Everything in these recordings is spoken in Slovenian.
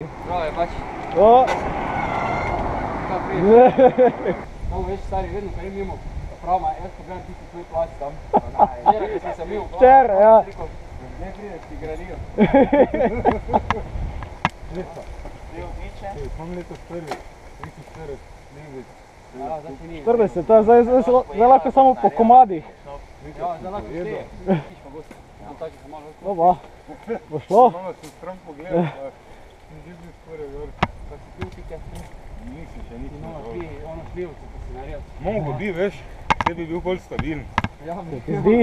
Zdravo, pač. O! Kaj prije? Tamo veš, stari, vedno kaj mimo. Pravima, jaz pogledam tisti tvoj plac tam. Včeraj, ko sem se mil. Včeraj, ja. Ne prideš, ti gradijo. Leto. Imam letos prvi, 43, nekaj. Ja, zdaj še ni. 40, to je zdaj lahko samo po komadih. Ja, zdaj lahko šteje. Tiš pa gosti. Tam taki se malo gosti. Oba, bo šlo? Malo sem stran pogledal, pa sem že skoraj gor. Pa si pil pike? Nisi še nič No, naredil. ti, ono šljivce, ko si naredil. Mogo bi, veš, te bi bil bolj stabilen. Ja, mi Ti zdi?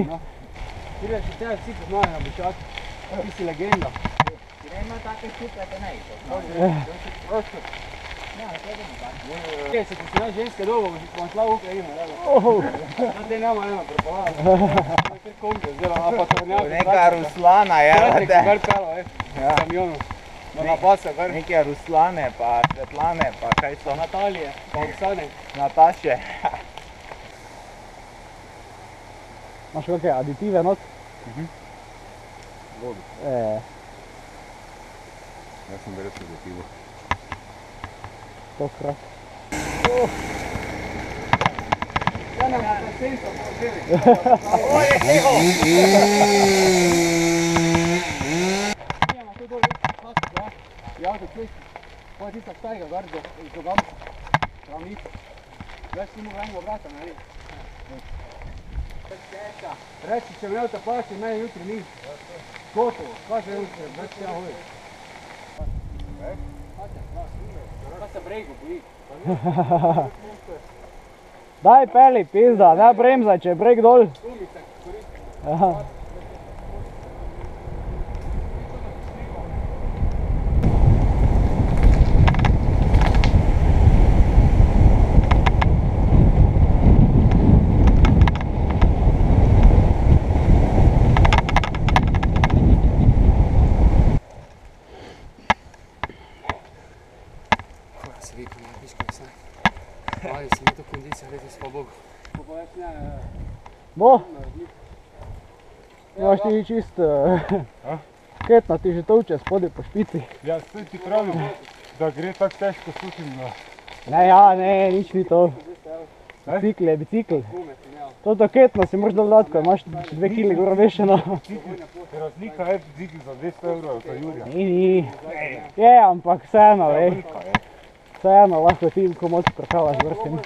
Ti reči, tebe vsi poznajo na Bočak. Ti si legenda. Ti ne ima take šupe, da ne išel. Prosto. Ja, to je tako. Kaj se, ko si na ženske dobo, bom šla v Ukrajino, evo. Oh, Da te nema eno prepovala. Kar kombi, oziroma pa tovrnjaki. Neka Ruslana, ja, Tretnik da si kar pelo, Ja. kamionu. Na pasa, kar Neke Ruslane, pa Svetlane, pa kaj so? Natalije, pa Oksane. Nataše. imaš kakve aditive not? Vodo. Jaz sem brez pozitivo. Tokrat. Ja, nam pa senca, pa vsemi. Oje, tiho! Nijema to dol, veš, ja. Ja, do cesti. Pa je tista štajga, gar do Gamsa. Ravnica. Veš, ti mogo enega vrata narediti. Reči, če imel te plaši, meni jutri ni. Gotovo, kaže jutri, več se ja hovi. Kaj se bregu boji? Daj peli, pizda, ne bremzaj, če je breg dol. Gumice koristi. Ja. Koja se vidi, ne viš kaj sam. Ali si imel to kondicijo, letos pa Bogu. Ko pa več ne, Bo, razlik. imaš ti čist ketna, ti že tolče spodaj po špici. Ja, saj ti pravim, da gre tako težko suhim na... Ne, ja, ne, nič ni to. Bicikl je bicikl. Gume si imel. To ketno si moraš dol dati, ko imaš 2 kg gor vešeno. Razlika je bicikl za 200 evrov za Jurija. Ni. Je, ampak vseeno, vej. Velika je. Vseeno, lahko ti komod skakavaš gor sem.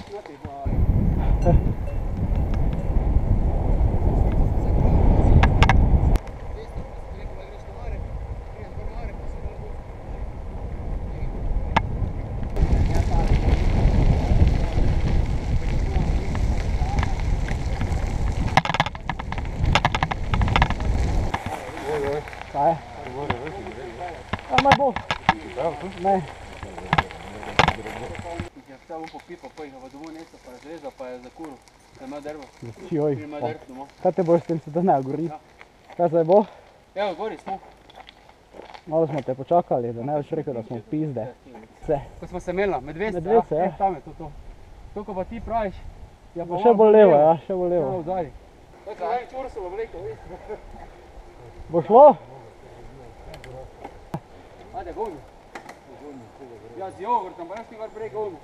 Kaj? Ja, naj bo. Ne. Ja, vse po pipa, pa jih v domu nesel, pa razrezal, pa je zakuril. Da ima drvo. Joj, Ima drv doma. kaj te boš s tem, se da ne gori? Ja. Kaj zdaj bo? Evo, gori smo. Malo smo te počakali, da ne boš rekel, da smo pizde. Vse. Ko smo se imela, Medvesce, Medvesce, ja. Tam je to. To, ko pa ti praviš, ja pa Še bolj levo, ja, še bolj Ja, levo. v zadnji. To se zdaj Čursovo vlekel, vidiš? Bo šlo? Ajde, govni. Ja, z jogurtom, pa jaz ti gor prej govni.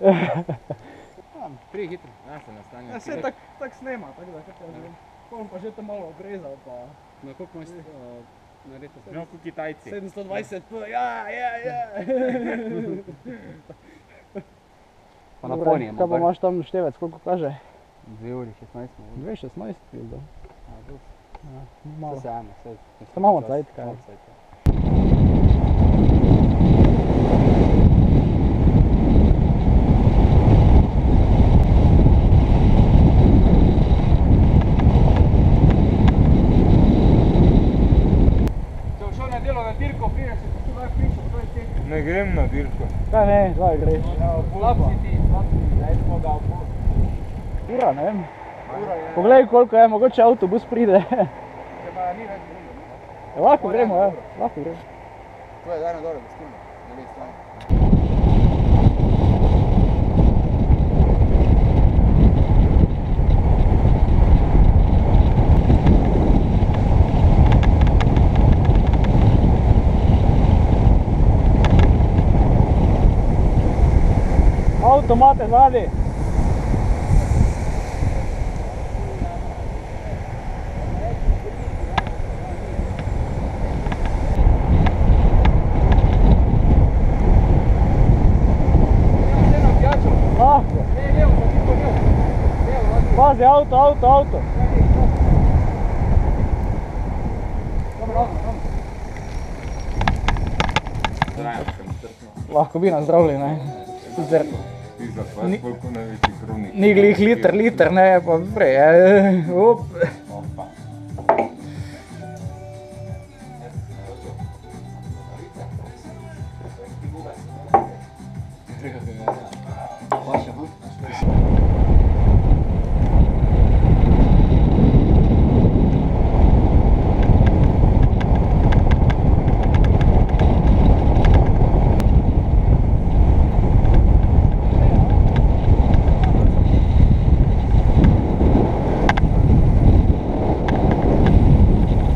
Prije hitro. Ja, se nastanje. Ja, se tak snema, tako da, kako ne vem. Pol pa že to malo obrezal, pa... Na koliko imaš narediti? No, ko Kitajci. 720 ja. Pa na ponije Kaj pa imaš tam števec, koliko kaže? 2 uri 16 smo. 2,16 pizda. Ja, ni malo. Se eno, vse. Samo imamo cajt, kaj? Imamo cajt, ja. Če boš šel na delo na dirko, prideš se tu daj priča, to je tek. Ne grem na dirko. Kaj ne, zdaj greš. Slab si ti, daj smo ga v Ura, ne vem. Poglej koliko je, mogoče avtobus pride. Če pa ni več blizu. Lahko gremo, ja, lahko gremo. To je dajno dobro, gostilno, na levi strani. avtomate zadaj. Lahko. Pazi, avto. Lahko bi nas zdravili, ne. Sicer Ti za tvoje koliko največji krvnik. ni glih liter, ne, pa prej, op.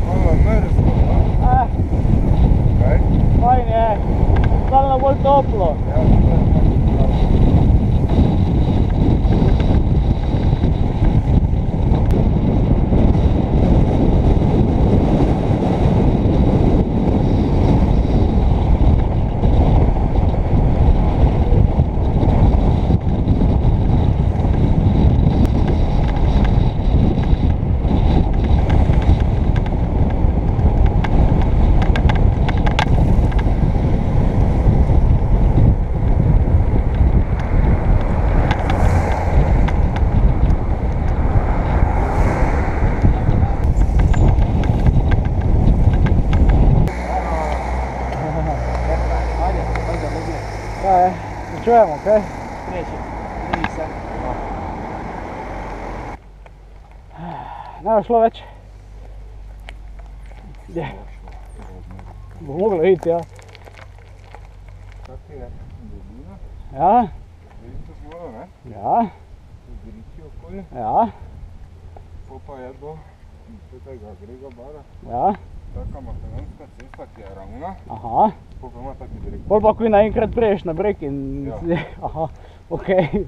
Malo mrzlo, a? Kaj? Fajn je, stalno bolj toplo. Ja, to je Kaj je, čujemo, kaj? Ne bo šlo več. Je. Bo moglo iti, ja. Kak je dolina? Ja, Veliko zvoda, ne? ja, Griči okoli, ja, pa je do tega Grega bara. ja, Taka makadamska cesta, ki je ravna, aha. pa ima taki direkt. Pol pa, ko naenkrat preješ na breg in... Ja. Aha, okej.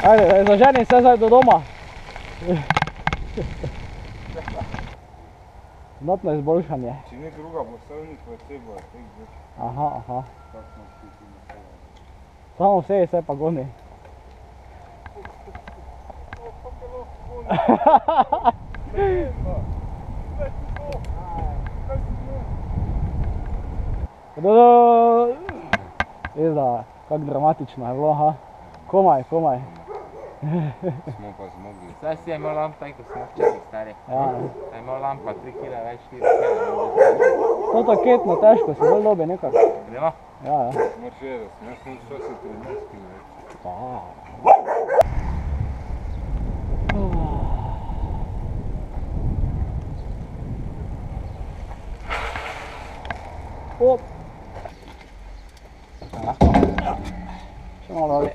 Ajde, zaženi se zdaj do doma. Znatno izboljšanje. Če ni druga, bo sevnik v tebo, tek več. Aha, aha. Tak smo šli na tebo. Samo vse se pa goni. Izda, kako dramatično je bilo, ha? Komaj. Smo pa zmogli. Zdaj si je imel lampa, ko smo včasih stari. Ja. Je imel lampa 3 kila več, 4 kila. To taketno težko, si bolj dobi nekako. Gremo? Ja, ja. Moraš vedeti, jaz sem šel se 13 kil več. Op. Še malo ali.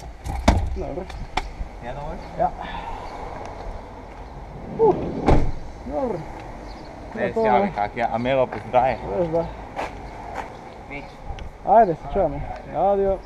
Dobro. Ja, dovolj? Ja. Dobro. Ne, si javi kak je, Amelo pozdraje. Veš da. Nič. Ajde, se čujemo. Adio.